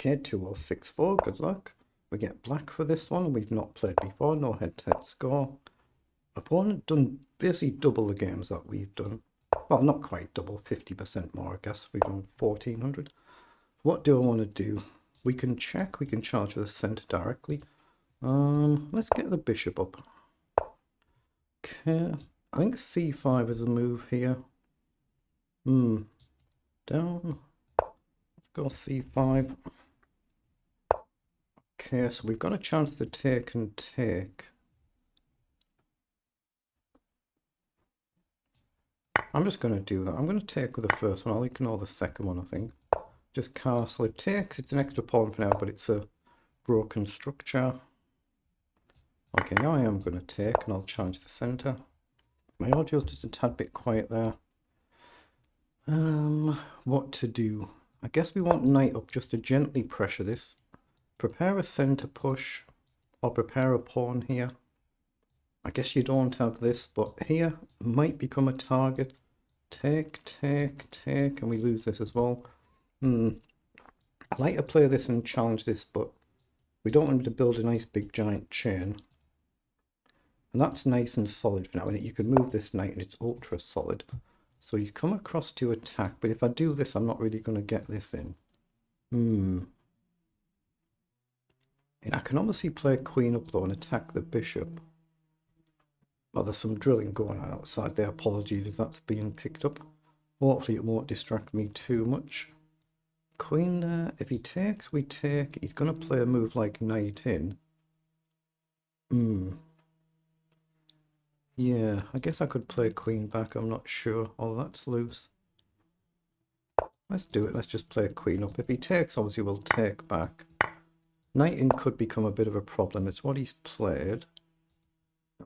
Okay, 2064, good luck. We get black for this one. We've not played before, no head-to-head score. Opponent done basically double the games that we've done. Well, not quite double, 50% more, I guess. We've done 1400. What do I want to do? We can check, we can charge for the center directly. Let's get the bishop up. Okay, I think c5 is a move here. Down. Let's go c5. Okay, so we've got a chance to take and take. I'm just going to do that. I'm going to take with the first one. I'll ignore the second one, I think. Just castle. It takes. It's an extra pawn for now, but it's a broken structure. Okay, now I am going to take, and I'll charge the center. My audio's just a tad bit quiet there. What to do? I guess we want knight up just to gently pressure this. Prepare a center push, or prepare a pawn here. I guess you don't have this, but here might become a target. Take, take, take, and we lose this as well. I like to play this and challenge this, but we don't want to build a nice big giant chain. And that's nice and solid for now. And you can move this knight and it's ultra solid. So he's come across to attack, but if I do this, I'm not really going to get this in. And I can obviously play queen up though and attack the bishop. Well, there's some drilling going on outside there. Apologies if that's being picked up. Hopefully it won't distract me too much. Queen there. If he takes, we take. He's going to play a move like knight in. Yeah, I guess I could play queen back. I'm not sure. Oh, that's loose. Let's do it. Let's just play queen up. If he takes, obviously we'll take back. Knight in could become a bit of a problem. It's what he's played.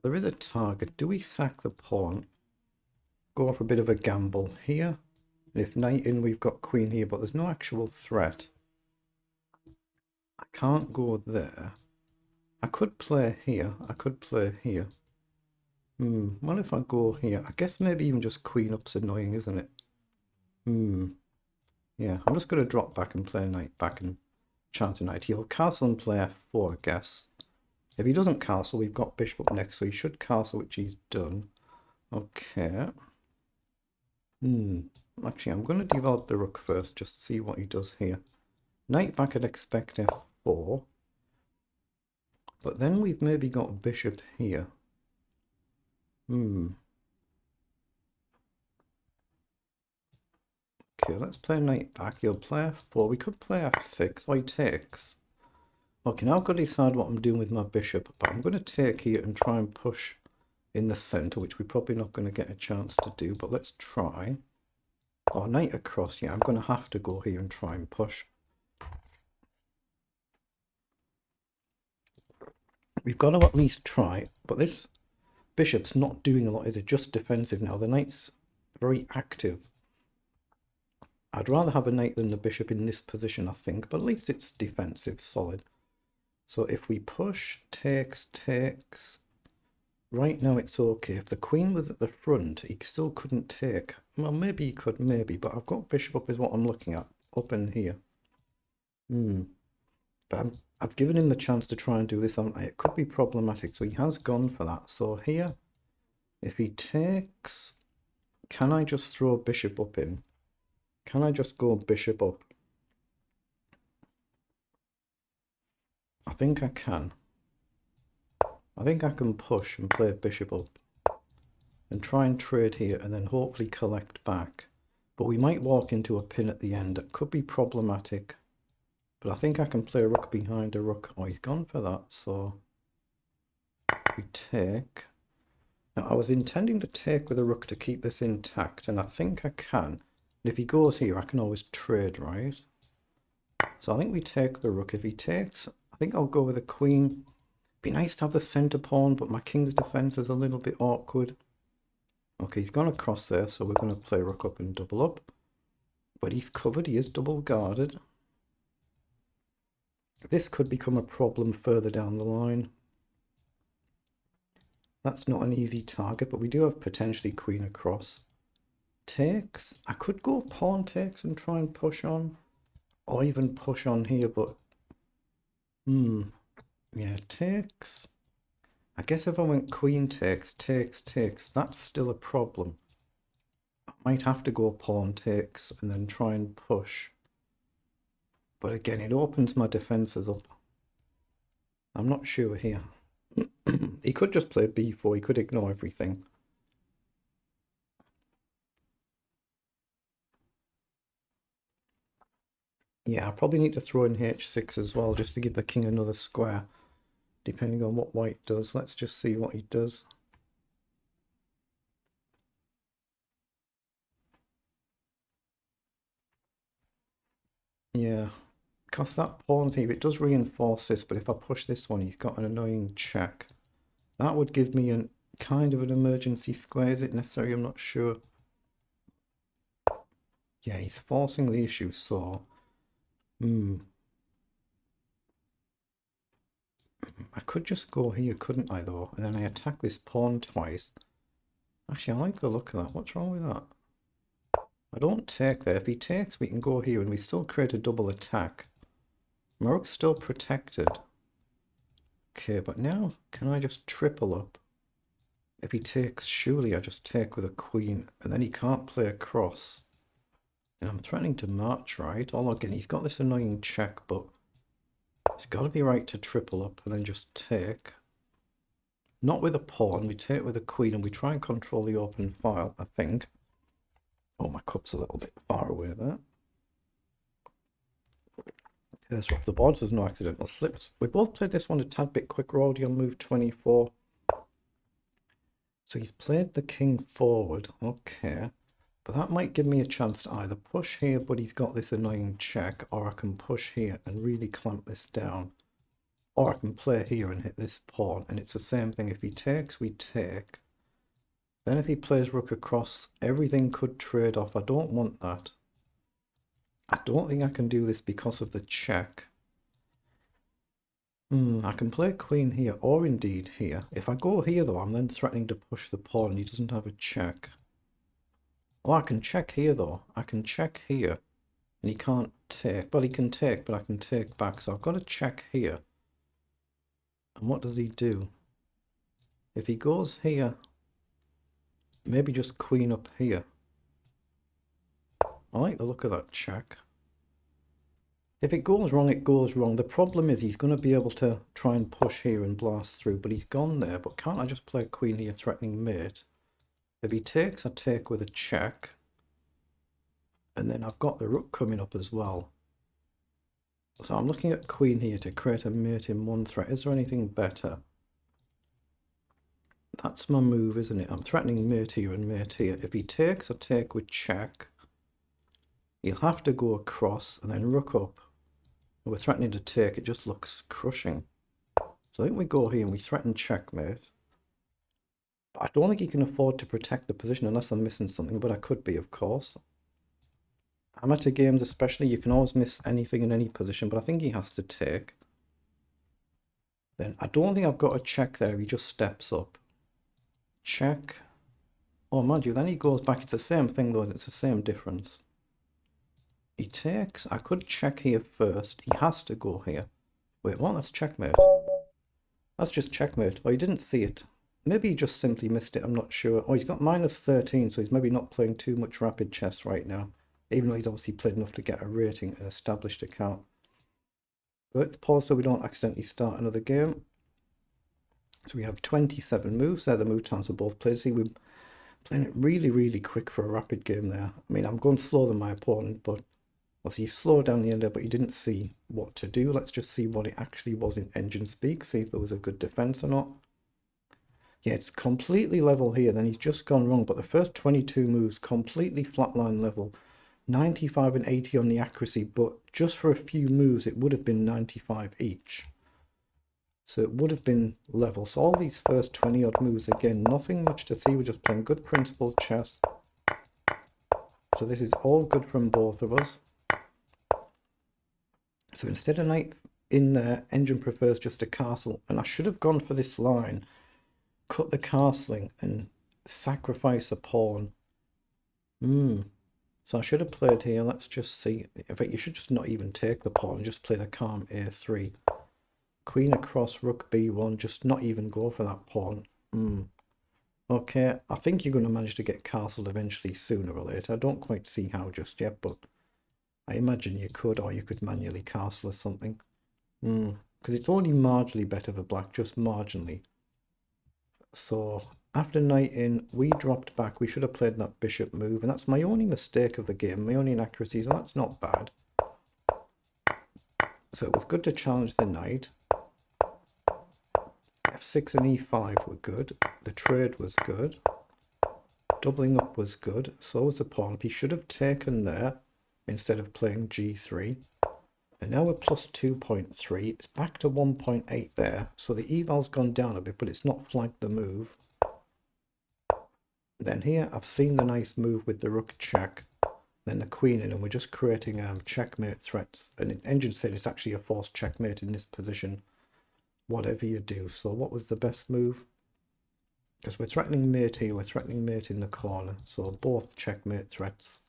There is a target. Do we sack the pawn? Go for a bit of a gamble here. And if knight in, we've got queen here, but there's no actual threat. I can't go there. I could play here. I could play here. What if I go here? I guess maybe even just queen up's annoying, isn't it? Yeah, I'm just going to drop back and play knight back and chance a knight. He'll castle and play f4, I guess. If he doesn't castle, we've got bishop up next, so he should castle, which he's done. Okay. Actually, I'm going to develop the rook first, just to see what he does here. Knight back, I'd expect f4. But then we've maybe got bishop here. Okay, let's play knight back. He'll play f4. We could play f6, so he takes. Okay, now I've got to decide what I'm doing with my bishop, but I'm going to take here and try and push in the center, which we're probably not going to get a chance to do, but let's try. Oh, knight across. Yeah, I'm going to have to go here and try and push. We've got to at least try, but this bishop's not doing a lot. Is it just defensive now? The knight's very active. I'd rather have a knight than the bishop in this position, I think, but at least it's defensive, solid. So if we push, takes, takes, right now it's okay. If the queen was at the front, he still couldn't take. Well, maybe he could, maybe, but I've got bishop up is what I'm looking at, up in here. But I've given him the chance to try and do this, haven't I? It could be problematic, so he has gone for that. So here, if he takes, can I just throw bishop up in? Can I just go bishop up? I think I can. I think I can push and play bishop up and try and trade here and then hopefully collect back. But we might walk into a pin at the end. That could be problematic. But I think I can play a rook behind a rook. Oh, he's gone for that, so we take. Now, I was intending to take with a rook to keep this intact, and I think I can. And if he goes here, I can always trade, right? So I think we take the rook. If he takes, I think I'll go with a queen. Be nice to have the center pawn, but my king's defense is a little bit awkward. Okay, he's gone across there, so we're going to play rook up and double up. But he's covered, he is double guarded. This could become a problem further down the line. That's not an easy target, but we do have potentially queen across. Takes. I could go pawn takes and try and push on. Or even push on here, but... Yeah, takes... I guess if I went queen takes, that's still a problem. I might have to go pawn takes and then try and push. But again, it opens my defences up. I'm not sure here. He could just play b4, he could ignore everything. Yeah, I probably need to throw in h6 as well, just to give the king another square, depending on what white does. Let's just see what he does. Yeah, because that pawn thief, it does reinforce this, but if I push this one, he's got an annoying check. That would give me a kind of an emergency square. Is it necessary? I'm not sure. Yeah, he's forcing the issue, so... I could just go here, couldn't I, though? And then I attack this pawn twice. Actually, I like the look of that. What's wrong with that? I don't take there. If he takes, we can go here, and we still create a double attack. My rook's still protected. Okay, but now, can I just triple up? If he takes, surely I just take with a queen, and then he can't play across. And I'm threatening to march, right? Although, again, he's got this annoying check, but it's got to be right to triple up and then just take. Not with a pawn, we take with a queen, and we try and control the open file, I think. Oh, my cup's a little bit far away there. There's off the board, so there's no accidental slips. We both played this one a tad bit quicker already on move 24. So he's played the king forward, okay. But that might give me a chance to either push here, but he's got this annoying check, or I can push here and really clamp this down. Or I can play here and hit this pawn, and it's the same thing. If he takes, we take. Then if he plays rook across, everything could trade off. I don't want that. I don't think I can do this because of the check. I can play queen here, or indeed here. If I go here, though, I'm then threatening to push the pawn, and he doesn't have a check. Oh, I can check here, though. I can check here, and he can't take. Well, he can take, but I can take back, so I've got to check here. And what does he do? If he goes here, maybe just queen up here. I like the look of that check. If it goes wrong, it goes wrong. The problem is he's going to be able to try and push here and blast through, but he's gone there. But can't I just play queen here, threatening mate? If he takes, I take with a check. And then I've got the rook coming up as well. So I'm looking at queen here to create a mate in one threat. Is there anything better? That's my move, isn't it? I'm threatening mate here and mate here. If he takes, I take with check. He'll have to go across and then rook up. We're threatening to take. It just looks crushing. So I think we go here and we threaten checkmate. I don't think he can afford to protect the position unless I'm missing something, but I could be, of course. Amateur games especially, you can always miss anything in any position, but I think he has to take. Then I don't think I've got a check there. He just steps up. Check. Oh, mind you, then he goes back. It's the same thing, though. It's the same difference. He takes. I could check here first. He has to go here. Wait, what? That's checkmate. That's just checkmate. Oh, he didn't see it. Maybe he just simply missed it. I'm not sure. Oh, he's got -13, so he's maybe not playing too much rapid chess right now. Even though he's obviously played enough to get a rating and established account. Let's pause so we don't accidentally start another game. So we have 27 moves there. The move times for both players. See, we're playing it really, really quick for a rapid game there. I mean, I'm going slower than my opponent, but obviously he slowed down the end there, but he didn't see what to do. Let's just see what it actually was in engine speak. See if there was a good defense or not. Yeah, it's completely level here. Then he's just gone wrong. But the first 22 moves, completely flatline level. 95 and 80 on the accuracy, but just for a few moves it would have been 95 each. So it would have been level. So all these first 20 odd moves, again, nothing much to see. We're just playing good principled chess. So this is all good from both of us. So instead of knight in there, engine prefers just a castle. And I should have gone for this line. Cut the castling and sacrifice a pawn. So I should have played here. Let's just see. In fact, you should just not even take the pawn and just play the calm a3. Queen across, rook b1, just not even go for that pawn. Okay, I think you're going to manage to get castled eventually sooner or later. I don't quite see how just yet, but I imagine you could, or you could manually castle or something. Because it's only marginally better for black, just marginally. So after knight in, we dropped back. We should have played that bishop move, and that's my only mistake of the game, my only inaccuracy, so that's not bad. So it was good to challenge the knight. f6 and e5 were good. The trade was good. Doubling up was good. So was the pawn. He should have taken there instead of playing g3. And now we're plus 2.3. It's back to 1.8 there. So the eval's gone down a bit, but it's not flagged the move. Then here, I've seen the nice move with the rook check. Then the queen in, and we're just creating checkmate threats. And Engine said it's actually a forced checkmate in this position, whatever you do. So what was the best move? Because we're threatening mate here, we're threatening mate in the corner. So both checkmate threats.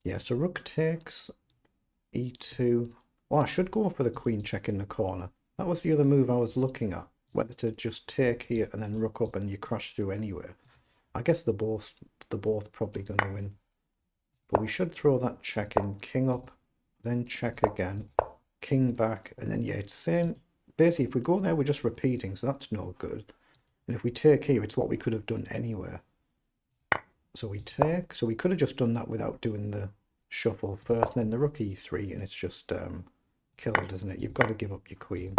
Yeah, so rook takes, e2. Oh, I should go for the queen check in the corner. That was the other move I was looking at. Whether to just take here and then rook up and you crash through anywhere. I guess they're both probably going to win. But we should throw that check in. King up, then check again. King back, and then yeah, it's saying basically if we go there we're just repeating, so that's no good. And if we take here, it's what we could have done anywhere. So we take, so we could have just done that without doing the shuffle first, and then the rook e3, and it's just killed, isn't it? You've got to give up your queen.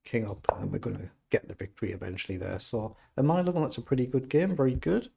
King up, and we're going to get the victory eventually there. So at my level, that's a pretty good game, very good.